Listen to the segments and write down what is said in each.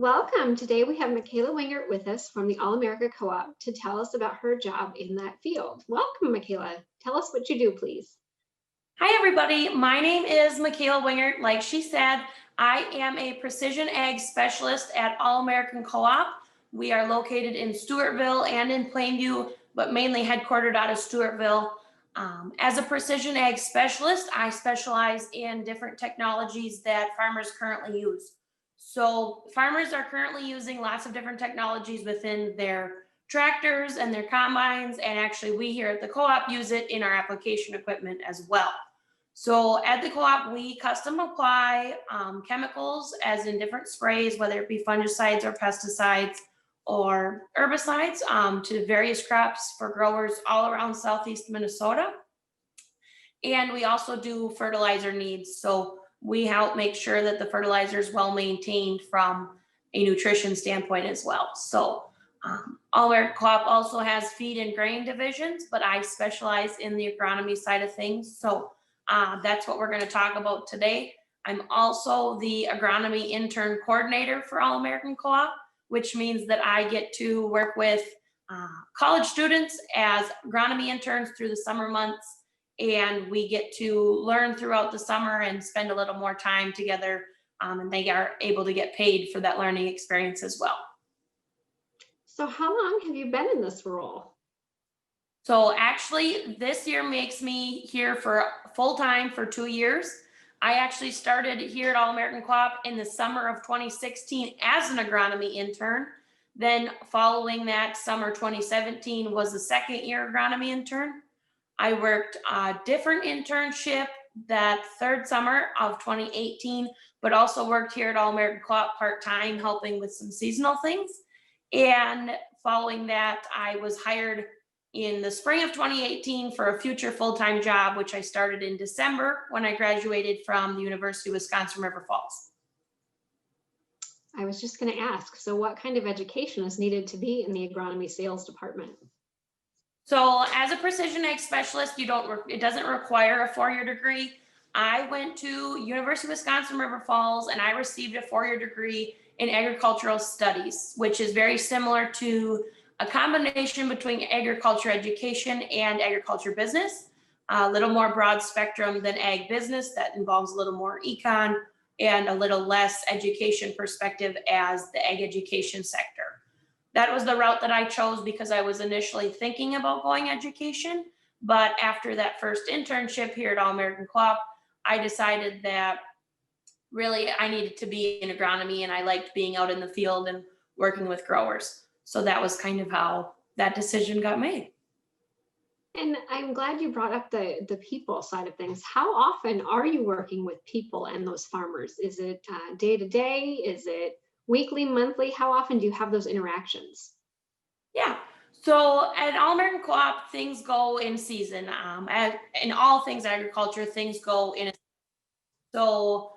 Welcome. Today we have McKayla Weingert with us from the All America Co-op to tell us about her job in that field. Welcome, McKayla. Tell us what you do, please. Hi, everybody. My name is McKayla Weingert. Like she said, I am a precision ag specialist at All American Co-op. We are located in Stewartville and in Plainview, but mainly headquartered out of Stewartville. As a precision ag specialist, I specialize in different technologies that farmers currently use. So farmers are currently using lots of different technologies within their tractors and their combines, and actually we here at the co-op use it in our application equipment as well. So at the co-op, we custom apply chemicals as in different sprays, whether it be fungicides or pesticides or herbicides to various crops for growers all around Southeast Minnesota. And we also do fertilizer needs. So we help make sure that the fertilizer is well maintained from a nutrition standpoint as well. So all our co-op also has feed and grain divisions, but I specialize in the agronomy side of things. So that's what we're going to talk about today. I'm also the agronomy intern coordinator for All American Co-op, which means that I get to work with college students as agronomy interns through the summer months, and we get to learn throughout the summer and spend a little more time together, and they are able to get paid for that learning experience as well. So how long have you been in this role? So actually, this year makes me here for full time for 2 years. I actually started here at All American Co-op in the summer of 2016 as an agronomy intern. Then following that, summer 2017 was the second year agronomy intern. I worked a different internship that third summer of 2018, but also worked here at All American Co-op part-time, helping with some seasonal things. And following that, I was hired in the spring of 2018 for a future full-time job, which I started in December when I graduated from the University of Wisconsin River Falls. I was just going to ask, so what kind of education is needed to be in the agronomy sales department? So as a precision ag specialist, it doesn't require a four-year degree. I went to University of Wisconsin River Falls and I received a four-year degree in agricultural studies, which is very similar to a combination between agriculture education and agriculture business, a little more broad spectrum than ag business that involves a little more econ and a little less education perspective as the ag education sector. That was the route that I chose because I was initially thinking about going education. But after that first internship here at All American Co-op, I decided that really I needed to be in agronomy and I liked being out in the field and working with growers. So that was kind of how that decision got made. And I'm glad you brought up the people side of things. How often are you working with people and those farmers? Is it day to day? Is it weekly, monthly? How often do you have those interactions? Yeah. So at All American Co-op, things go in season. In all things agriculture, things go in. So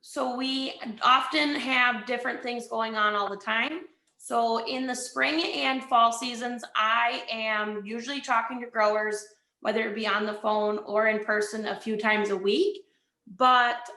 so we often have different things going on all the time. So in the spring and fall seasons, I am usually talking to growers, whether it be on the phone or in person a few times a week. But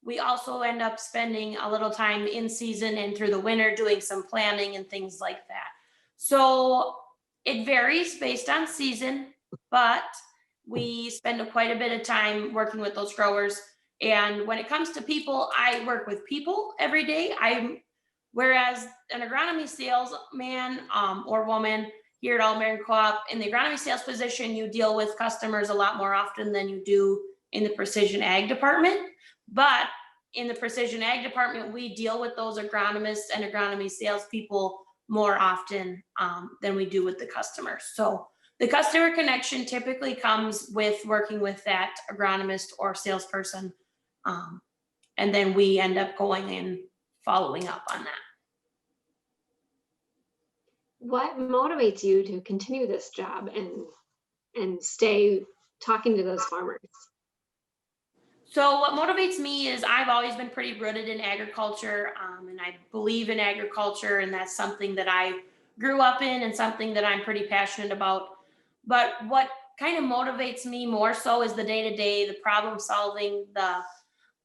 we also end up spending a little time in season and through the winter doing some planning and things like that. So it varies based on season, but we spend quite a bit of time working with those growers. And when it comes to people, I work with people every day. Whereas an agronomy salesman or woman here at All American Co-op, in the agronomy sales position, you deal with customers a lot more often than you do in the precision ag department. But in the precision ag department, we deal with those agronomists and agronomy salespeople more often than we do with the customers. So the customer connection typically comes with working with that agronomist or salesperson. And then we end up going and following up on that. What motivates you to continue this job and stay talking to those farmers? So what motivates me is I've always been pretty rooted in agriculture, and I believe in agriculture, and that's something that I grew up in and something that I'm pretty passionate about. But what kind of motivates me more so is the day-to-day, the problem solving,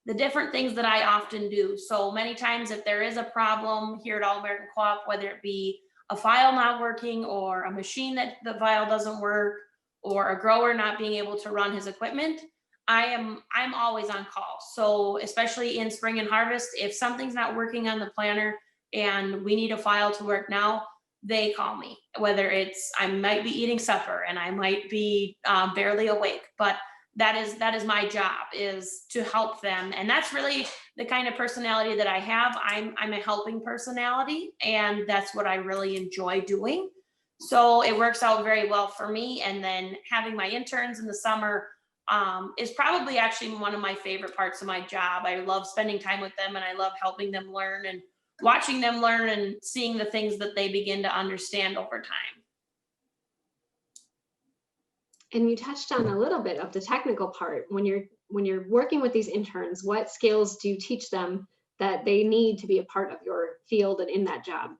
the different things that I often do. So many times if there is a problem here at All American Co-op, whether it be a file not working or a machine that the file doesn't work or a grower not being able to run his equipment, I'm always on call. So especially in spring and harvest, if something's not working on the planner and we need a file to work now, they call me, whether it's I might be eating supper and I might be barely awake, but that is my job, is to help them. And that's really the kind of personality that I have. I'm a helping personality, and that's what I really enjoy doing. So it works out very well for me. And then having my interns in the summer is probably actually one of my favorite parts of my job. I love spending time with them, and I love helping them learn and watching them learn and seeing the things that they begin to understand over time. And you touched on a little bit of the technical part. When you're working with these interns, what skills do you teach them that they need to be a part of your field and in that job?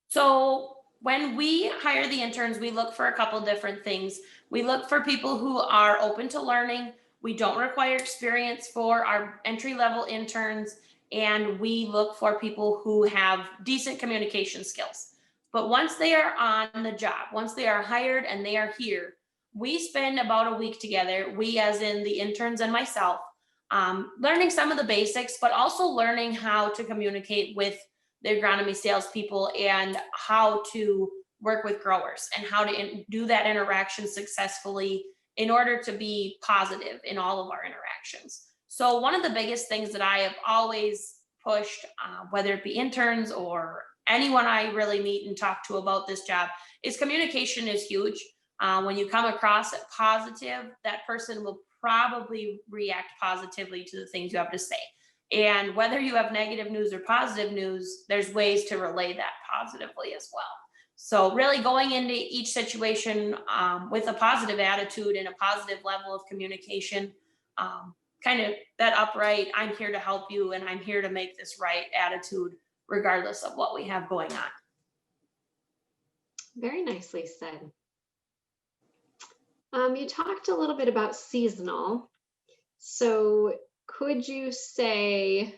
So when we hire the interns, we look for a couple different things. We look for people who are open to learning. We don't require experience for our entry level interns, and we look for people who have decent communication skills. But once they are on the job, once they are hired and they are here, we spend about a week together, we as in the interns and myself, learning some of the basics, but also learning how to communicate with the agronomy salespeople and how to work with growers and how to do that interaction successfully in order to be positive in all of our interactions. So one of the biggest things that I have always pushed, whether it be interns or anyone I really meet and talk to about this job, is communication is huge. When you come across it positive, that person will probably react positively to the things you have to say. And whether you have negative news or positive news, there's ways to relay that positively as well. So really going into each situation with a positive attitude and a positive level of communication, kind of that upright, I'm here to help you and I'm here to make this right attitude, regardless of what we have going on. Very nicely said. You talked a little bit about seasonal. So could you say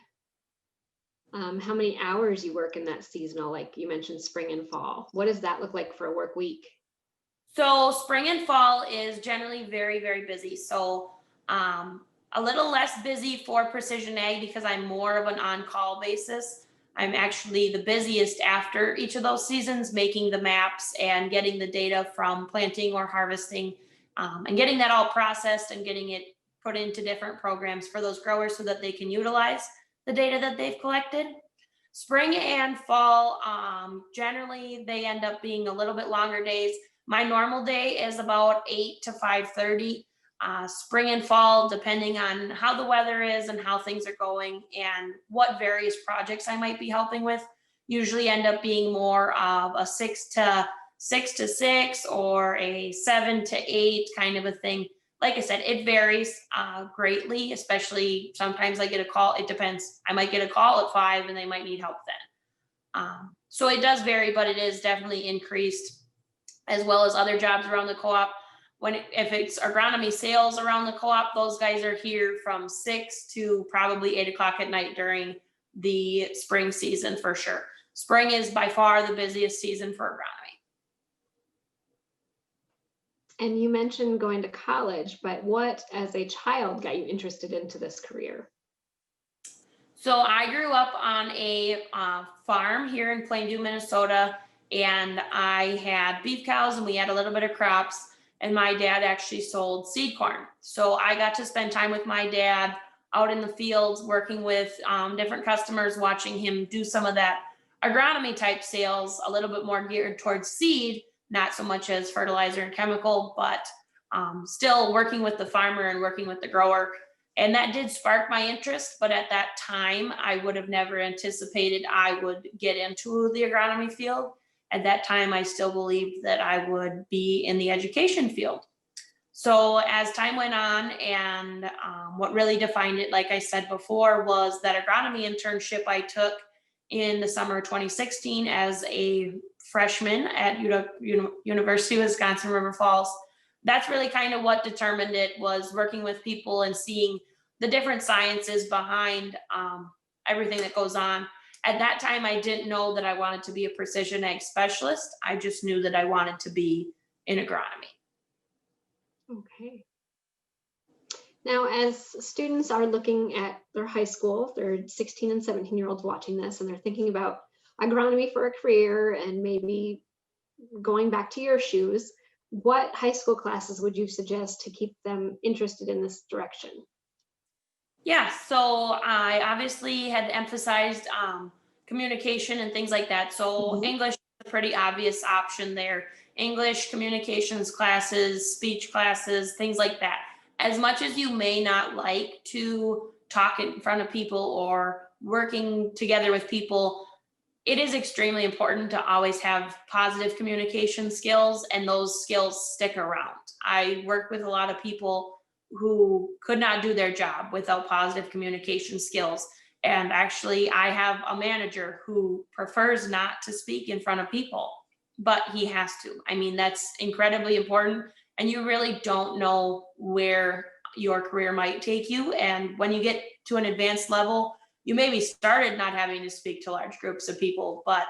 how many hours you work in that seasonal? Like you mentioned spring and fall. What does that look like for a work week? So spring and fall is generally very, very busy. So a little less busy for precision ag because I'm more of an on-call basis. I'm actually the busiest after each of those seasons, making the maps and getting the data from planting or harvesting, and getting that all processed and getting it put into different programs for those growers so that they can utilize the data that they've collected. Spring and fall, generally they end up being a little bit longer days. My normal day is about 8 to 5:30. Spring and fall, depending on how the weather is and how things are going and what various projects I might be helping with, usually end up being more of a 6 to 6 or a 7 to 8 kind of a thing. Like I said, it varies greatly, especially sometimes I get a call. It depends. I might get a call at 5 and they might need help then. So it does vary, but it is definitely increased, as well as other jobs around the co-op. If it's agronomy sales around the co-op, those guys are here from 6 to probably 8 o'clock at night during the spring season for sure. Spring is by far the busiest season for agronomy. And you mentioned going to college, but what as a child got you interested into this career? So I grew up on a farm here in Plainview, Minnesota, and I had beef cows and we had a little bit of crops, and my dad actually sold seed corn. So I got to spend time with my dad out in the fields working with different customers, watching him do some of that agronomy type sales, a little bit more geared towards seed, not so much as fertilizer and chemical, but still working with the farmer and working with the grower. And that did spark my interest, but at that time, I would have never anticipated I would get into the agronomy field. At that time, I still believed that I would be in the education field. So as time went on, and what really defined it, like I said before, was that agronomy internship I took in the summer of 2016 as a freshman at University of Wisconsin River Falls. That's really kind of what determined it, was working with people and seeing the different sciences behind everything that goes on. At that time, I didn't know that I wanted to be a precision ag specialist. I just knew that I wanted to be in agronomy. Okay. Now, as students are looking at their high school, they're 16 and 17-year-olds watching this, and they're thinking about agronomy for a career and maybe going back to your shoes, what high school classes would you suggest to keep them interested in this direction? Yeah, so I obviously had emphasized communication and things like that. So Mhm. English is a pretty obvious option there. English, communications classes, speech classes, things like that. As much as you may not like to talk in front of people or working together with people, it is extremely important to always have positive communication skills, and those skills stick around. I work with a lot of people who could not do their job without positive communication skills. And actually, I have a manager who prefers not to speak in front of people, but he has to. I mean, that's incredibly important. And you really don't know where your career might take you. And when you get to an advanced level, you maybe started not having to speak to large groups of people, but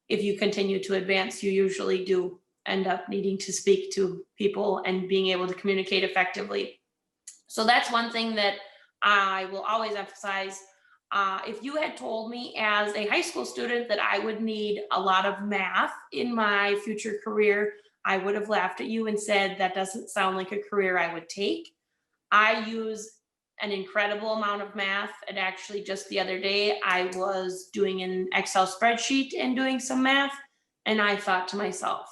if you continue to advance, you usually do end up needing to speak to people and being able to communicate effectively. So that's one thing that I will always emphasize. If you had told me as a high school student that I would need a lot of math in my future career, I would have laughed at you and said, that doesn't sound like a career I would take. I use an incredible amount of math. And actually, just the other day, I was doing an Excel spreadsheet and doing some math. And I thought to myself,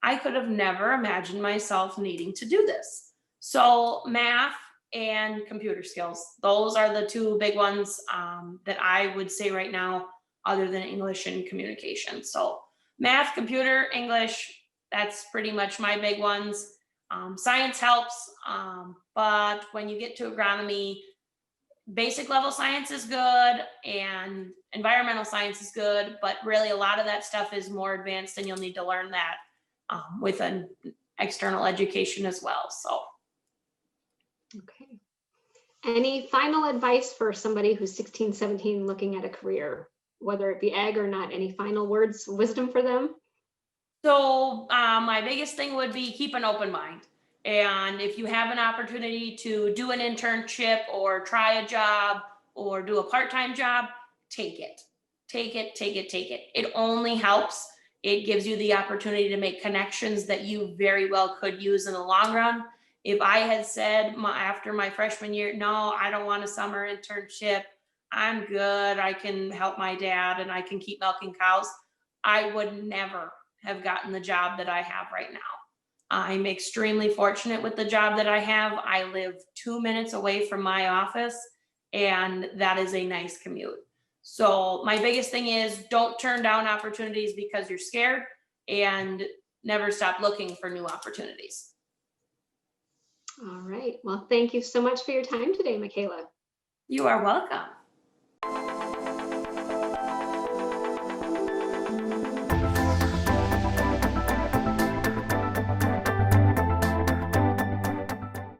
I could have never imagined myself needing to do this. So, math and computer skills, those are the two big ones that I would say right now, other than English and communication. So, math, computer, English, that's pretty much my big ones. Science helps, but when you get to agronomy, basic level science is good and environmental science is good, but really a lot of that stuff is more advanced and you'll need to learn that with an external education as well. So, Okay. Any final advice for somebody who's 16, 17 looking at a career, whether it be ag or not? Any final words, wisdom for them? my biggest thing would be keep an open mind. And if you have an opportunity to do an internship or try a job or do a part time job, take it. Take it, take it, take it. It only helps. It gives you the opportunity to make connections that you very well could use in the long run. If I had said after my freshman year, no, I don't want a summer internship, I'm good, I can help my dad and I can keep milking cows, I would never have gotten the job that I have right now. I'm extremely fortunate with the job that I have. I live 2 minutes away from my office, and that is a nice commute. So, my biggest thing is don't turn down opportunities because you're scared, and never stop looking for new opportunities. All right. Well, thank you so much for your time today, McKayla. You are welcome.